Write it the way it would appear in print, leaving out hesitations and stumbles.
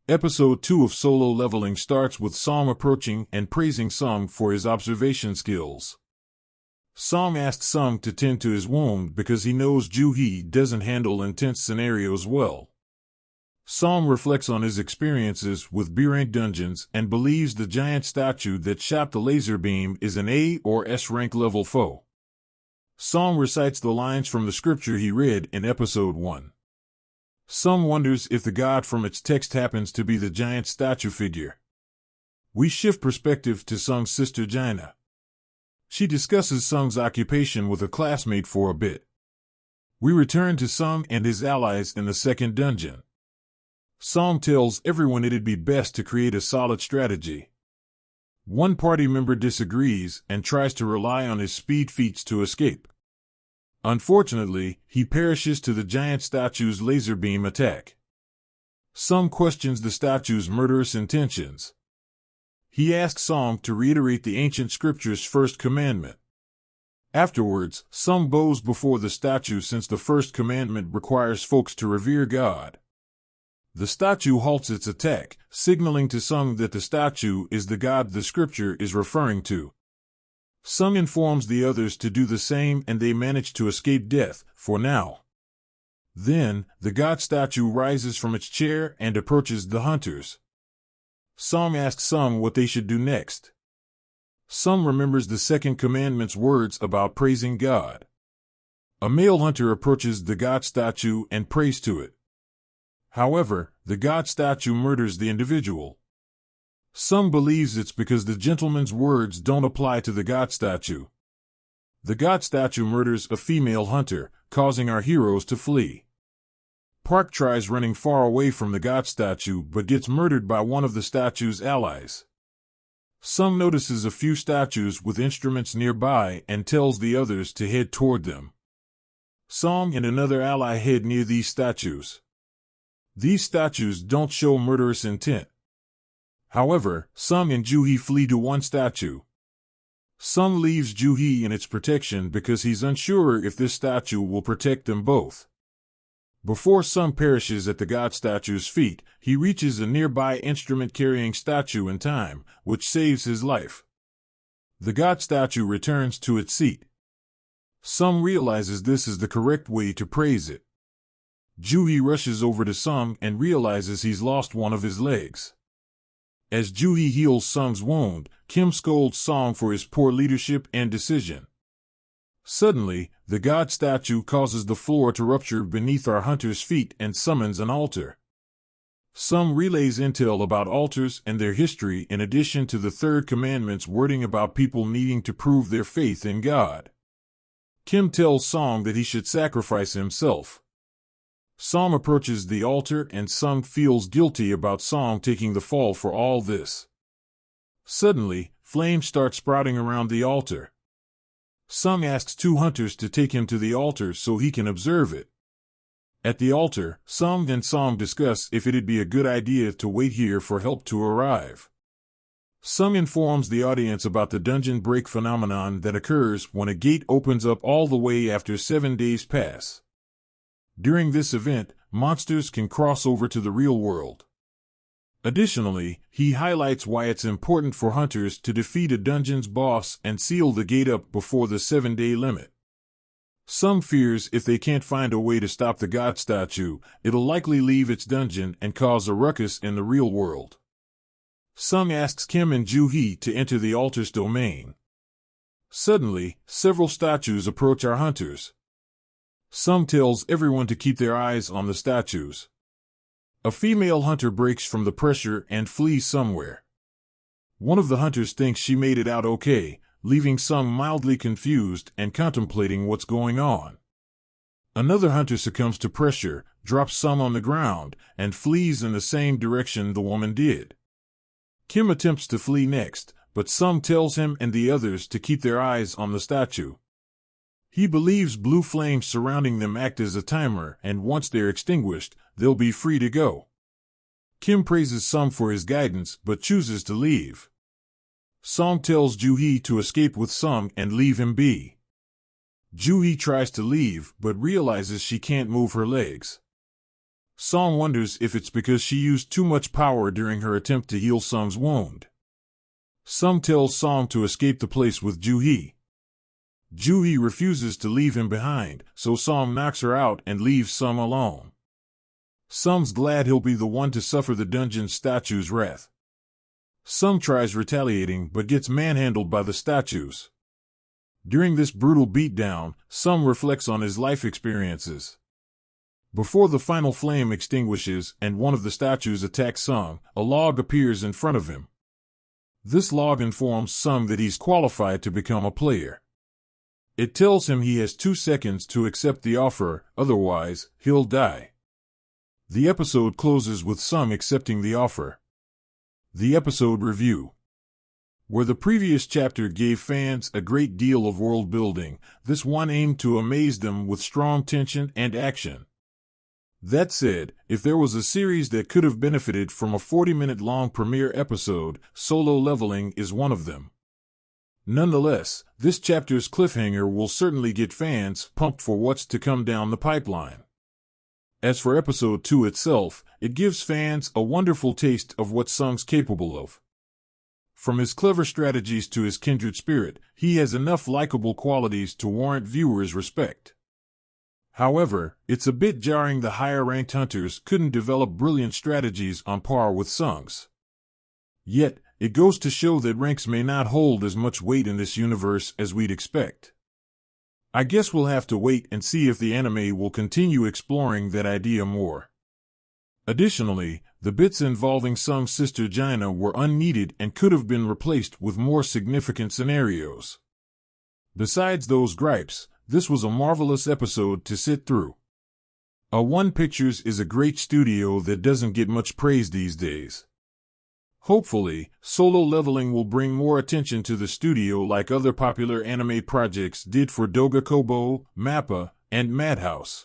Episode 2 of Solo Leveling starts with Song approaching and praising Sung for his observation skills. Song asks Sung to tend to his wound because he knows Ju-hee doesn't handle intense scenarios well. Song reflects on his experiences with B-rank dungeons and believes the giant statue that shot the laser beam is an A or S rank level foe. Song recites the lines from the scripture he read in episode 1. Sung wonders if the god from its text happens to be the giant statue figure. We shift perspective to Sung's sister Jaina. She discusses Sung's occupation with a classmate for a bit. We return to Sung and his allies in the second dungeon. Song tells everyone it'd be best to create a solid strategy. One party member disagrees and tries to rely on his speed feats to escape. Unfortunately, he perishes to the giant statue's laser beam attack. Sung questions the statue's murderous intentions. He asks Song to reiterate the ancient scripture's first commandment. Afterwards, Sung bows before the statue since the first commandment requires folks to revere God. The statue halts its attack, signaling to Sung that the statue is the god the scripture is referring to. Sung informs the others to do the same and they manage to escape death, for now. Then, the god statue rises from its chair and approaches the hunters. Song asks Sung what they should do next. Sung remembers the second commandment's words about praising God. A male hunter approaches the god statue and prays to it. However, the god statue murders the individual. Sung believes it's because the gentleman's words don't apply to the god statue. The god statue murders a female hunter, causing our heroes to flee. Park tries running far away from the god statue but gets murdered by one of the statue's allies. Sung notices a few statues with instruments nearby and tells the others to head toward them. Song and another ally head near these statues. These statues don't show murderous intent. However, Sung and Ju-hee flee to one statue. Sung leaves Ju-hee in its protection because he's unsure if this statue will protect them both. Before Sung perishes at the god statue's feet, he reaches a nearby instrument-carrying statue in time, which saves his life. The god statue returns to its seat. Sung realizes this is the correct way to praise it. Ju-hee rushes over to Sung and realizes he's lost one of his legs. As Ju-hee heals Sung's wound, Kim scolds Song for his poor leadership and decision. Suddenly, the god statue causes the floor to rupture beneath our hunter's feet and summons an altar. Sung relays intel about altars and their history in addition to the third commandment's wording about people needing to prove their faith in God. Kim tells Song that he should sacrifice himself. Song approaches the altar and Sung feels guilty about Song taking the fall for all this. Suddenly, flames start sprouting around the altar. Sung asks two hunters to take him to the altar so he can observe it. At the altar, Sung and Song discuss if it'd be a good idea to wait here for help to arrive. Sung informs the audience about the dungeon break phenomenon that occurs when a gate opens up all the way after 7 days pass. During this event, monsters can cross over to the real world. Additionally, he highlights why it's important for hunters to defeat a dungeon's boss and seal the gate up before the 7-day limit. Sung fears if they can't find a way to stop the god statue, it'll likely leave its dungeon and cause a ruckus in the real world. Sung asks Kim and Ju-hee to enter the altar's domain. Suddenly, several statues approach our hunters. Sung tells everyone to keep their eyes on the statues. A female hunter breaks from the pressure and flees somewhere. One of the hunters thinks she made it out okay, leaving Sung mildly confused and contemplating what's going on. Another hunter succumbs to pressure, drops Sung on the ground, and flees in the same direction the woman did. Kim attempts to flee next, but Sung tells him and the others to keep their eyes on the statue. He believes blue flames surrounding them act as a timer, and once they're extinguished, they'll be free to go. Kim praises Sung for his guidance, but chooses to leave. Song tells Ju-hee to escape with Sung and leave him be. Ju-hee tries to leave, but realizes she can't move her legs. Song wonders if it's because she used too much power during her attempt to heal Sung's wound. Sung tells Song to escape the place with Ju-hee. Ju-hee refuses to leave him behind, so Song knocks her out and leaves Sung alone. Sung's glad he'll be the one to suffer the dungeon statue's wrath. Sung tries retaliating but gets manhandled by the statues. During this brutal beatdown, Sung reflects on his life experiences. Before the final flame extinguishes and one of the statues attacks Sung, a log appears in front of him. This log informs Sung that he's qualified to become a player. It tells him he has 2 seconds to accept the offer, otherwise, he'll die. The episode closes with Sung accepting the offer. The episode review. Where the previous chapter gave fans a great deal of world building, this one aimed to amaze them with strong tension and action. That said, if there was a series that could have benefited from a 40-minute-long premiere episode, Solo Leveling is one of them. Nonetheless, this chapter's cliffhanger will certainly get fans pumped for what's to come down the pipeline. As for episode 2 itself, it gives fans a wonderful taste of what Sung's capable of. From his clever strategies to his kindred spirit, he has enough likable qualities to warrant viewers' respect. However, it's a bit jarring the higher-ranked hunters couldn't develop brilliant strategies on par with Sung's. Yet, it goes to show that ranks may not hold as much weight in this universe as we'd expect. I guess we'll have to wait and see if the anime will continue exploring that idea more. Additionally, the bits involving Sung's sister Jaina were unneeded and could have been replaced with more significant scenarios. Besides those gripes, this was a marvelous episode to sit through. A1 Pictures is a great studio that doesn't get much praise these days. Hopefully, Solo Leveling will bring more attention to the studio like other popular anime projects did for Doga Kobo, Mappa, and Madhouse.